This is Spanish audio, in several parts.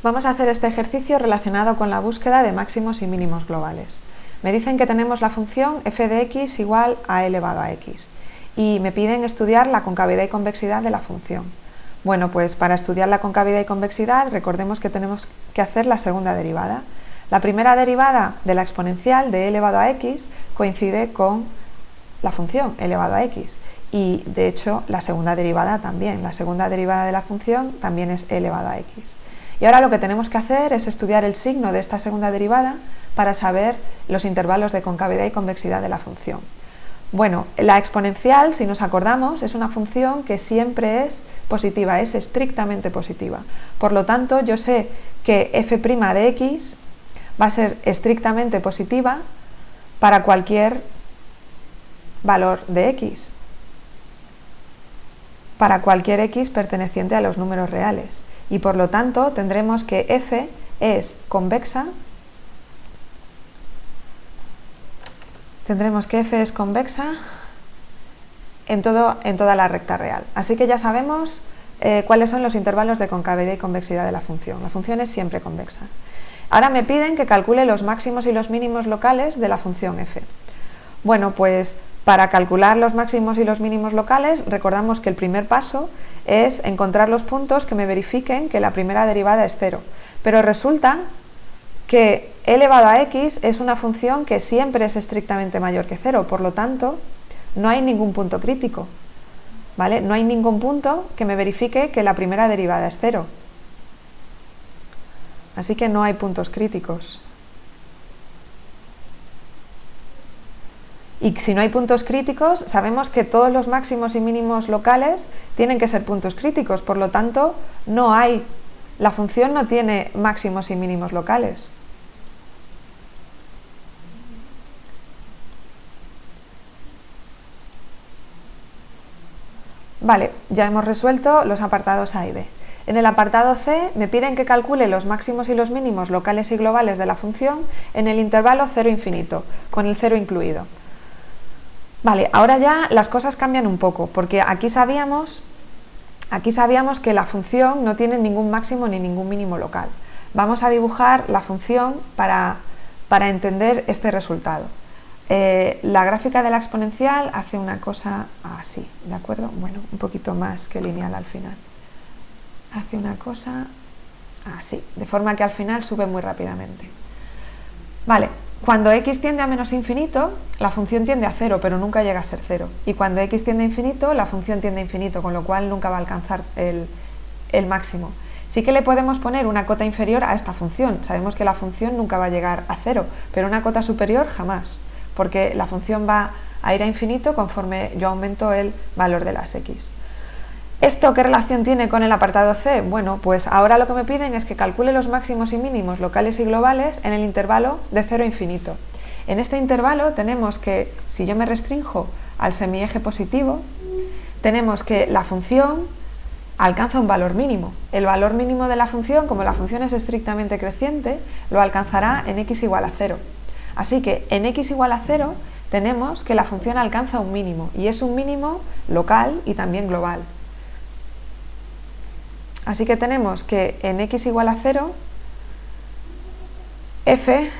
Vamos a hacer este ejercicio relacionado con la búsqueda de máximos y mínimos globales. Me dicen que tenemos la función f de x igual a e elevado a x y me piden estudiar la concavidad y convexidad de la función. Bueno, pues para estudiar la concavidad y convexidad recordemos que tenemos que hacer la segunda derivada. La primera derivada de la exponencial de e elevado a x coincide con la función e elevado a x y de hecho la segunda derivada también. La segunda derivada de la función también es e elevado a x. Y ahora lo que tenemos que hacer es estudiar el signo de esta segunda derivada para saber los intervalos de concavidad y convexidad de la función. Bueno, la exponencial, si nos acordamos, es una función que siempre es positiva, es estrictamente positiva. Por lo tanto, yo sé que f' de x va a ser estrictamente positiva para cualquier valor de x, para cualquier x perteneciente a los números reales. Y por lo tanto tendremos que f es convexa, en toda la recta real. Así que ya sabemos cuáles son los intervalos de concavidad y convexidad de la función. La función es siempre convexa. Ahora me piden que calcule los máximos y los mínimos locales de la función f. Bueno, pues para calcular los máximos y los mínimos locales recordamos que el primer paso es encontrar los puntos que me verifiquen que la primera derivada es 0. Pero resulta que e elevado a x es una función que siempre es estrictamente mayor que 0, por lo tanto no hay ningún punto crítico, ¿vale? No hay ningún punto que me verifique que la primera derivada es 0. Así que no hay puntos críticos. Y si no hay puntos críticos, sabemos que todos los máximos y mínimos locales tienen que ser puntos críticos, por lo tanto, la función no tiene máximos y mínimos locales. Vale, ya hemos resuelto los apartados A y B. En el apartado C me piden que calcule los máximos y los mínimos locales y globales de la función en el intervalo 0 infinito, con el 0 incluido. Vale, ahora ya las cosas cambian un poco, porque aquí sabíamos que la función no tiene ningún máximo ni ningún mínimo local. Vamos a dibujar la función para entender este resultado. La gráfica de la exponencial hace una cosa así, ¿de acuerdo? Bueno, un poquito más que lineal al final. Hace una cosa así, de forma que al final sube muy rápidamente. Vale. Cuando x tiende a menos infinito, la función tiende a 0, pero nunca llega a ser 0. Y cuando x tiende a infinito, la función tiende a infinito, con lo cual nunca va a alcanzar el máximo. Sí que le podemos poner una cota inferior a esta función. Sabemos que la función nunca va a llegar a 0, pero una cota superior jamás, porque la función va a ir a infinito conforme yo aumento el valor de las x. ¿Esto qué relación tiene con el apartado C? Bueno, pues ahora lo que me piden es que calcule los máximos y mínimos locales y globales en el intervalo de 0 a infinito. En este intervalo tenemos que, si yo me restrinjo al semieje positivo, tenemos que la función alcanza un valor mínimo. El valor mínimo de la función, como la función es estrictamente creciente, lo alcanzará en x igual a 0. Así que en x igual a 0 tenemos que la función alcanza un mínimo, y es un mínimo local y también global. Así que tenemos que en x igual a 0, f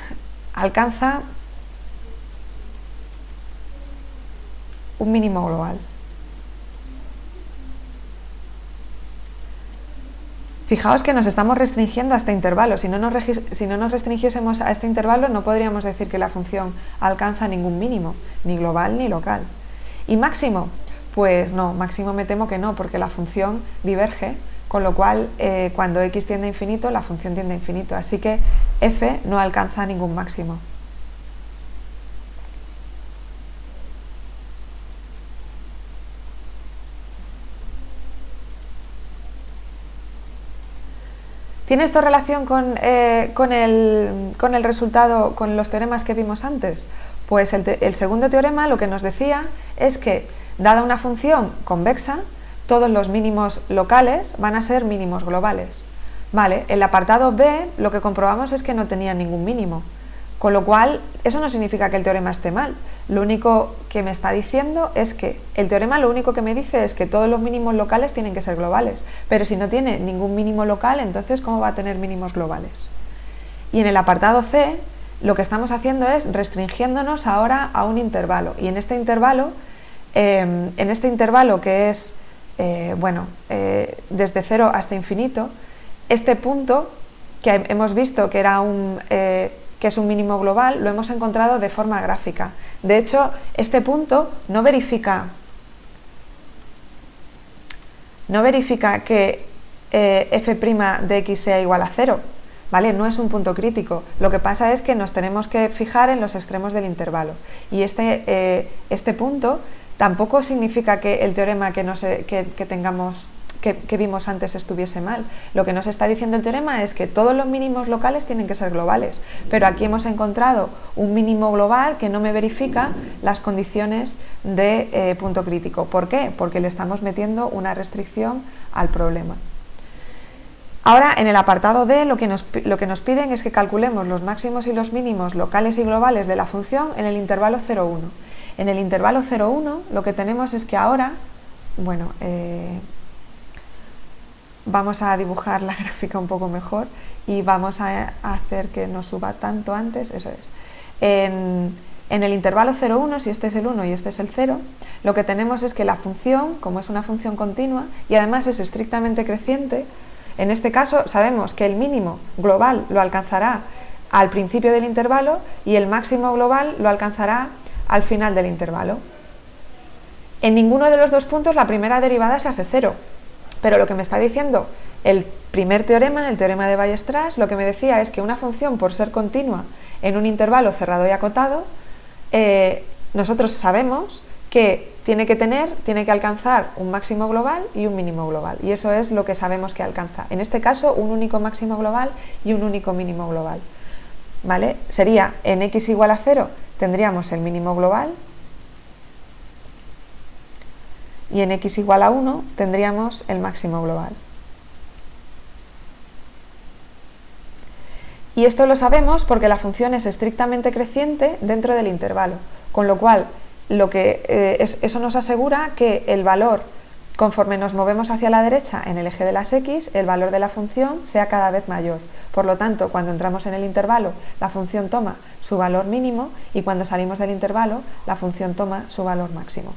alcanza un mínimo global. Fijaos que nos estamos restringiendo a este intervalo. Si no nos restringiésemos a este intervalo, no podríamos decir que la función alcanza ningún mínimo, ni global ni local. ¿Y máximo? Pues no, máximo me temo que no, porque la función diverge. Con lo cual, cuando x tiende a infinito, la función tiende a infinito. Así que f no alcanza ningún máximo. ¿Tiene esto relación con el resultado, con los teoremas que vimos antes? Pues el segundo teorema lo que nos decía es que, dada una función convexa, todos los mínimos locales van a ser mínimos globales. Vale, el apartado B lo que comprobamos es que no tenía ningún mínimo. Con lo cual, eso no significa que el teorema esté mal. Lo único que me está diciendo es que el teorema lo único que me dice es que todos los mínimos locales tienen que ser globales. Pero si no tiene ningún mínimo local, entonces ¿cómo va a tener mínimos globales? Y en el apartado C, lo que estamos haciendo es restringiéndonos ahora a un intervalo. Y en este intervalo que es desde 0 hasta infinito, este punto que hemos visto que era que es un mínimo global, lo hemos encontrado de forma gráfica. De hecho, este punto no verifica que f' de x sea igual a 0, ¿vale? No es un punto crítico. Lo que pasa es que nos tenemos que fijar en los extremos del intervalo. Y este punto tampoco significa que el teorema que vimos antes estuviese mal. Lo que nos está diciendo el teorema es que todos los mínimos locales tienen que ser globales, pero aquí hemos encontrado un mínimo global que no me verifica las condiciones de punto crítico. ¿Por qué? Porque le estamos metiendo una restricción al problema. Ahora, en el apartado D, lo que nos piden es que calculemos los máximos y los mínimos locales y globales de la función en el intervalo 0,1. En el intervalo 0,1 lo que tenemos es que ahora, vamos a dibujar la gráfica un poco mejor y vamos a hacer que no suba tanto antes, eso es. En el intervalo 0,1, si este es el 1 y este es el 0, lo que tenemos es que la función, como es una función continua y además es estrictamente creciente, en este caso sabemos que el mínimo global lo alcanzará al principio del intervalo y el máximo global lo alcanzará al final del intervalo. En ninguno de los dos puntos la primera derivada se hace 0, pero lo que me está diciendo el primer teorema, el teorema de Weierstrass, lo que me decía es que una función, por ser continua en un intervalo cerrado y acotado, nosotros sabemos que tiene que alcanzar un máximo global y un mínimo global, y eso es lo que sabemos que alcanza. En este caso, un único máximo global y un único mínimo global, ¿vale? Sería en x igual a 0 tendríamos el mínimo global y en x igual a 1 tendríamos el máximo global. Y esto lo sabemos porque la función es estrictamente creciente dentro del intervalo, con lo cual eso nos asegura que el valor, conforme nos movemos hacia la derecha en el eje de las x, el valor de la función sea cada vez mayor. Por lo tanto, cuando entramos en el intervalo, la función toma su valor mínimo y cuando salimos del intervalo, la función toma su valor máximo.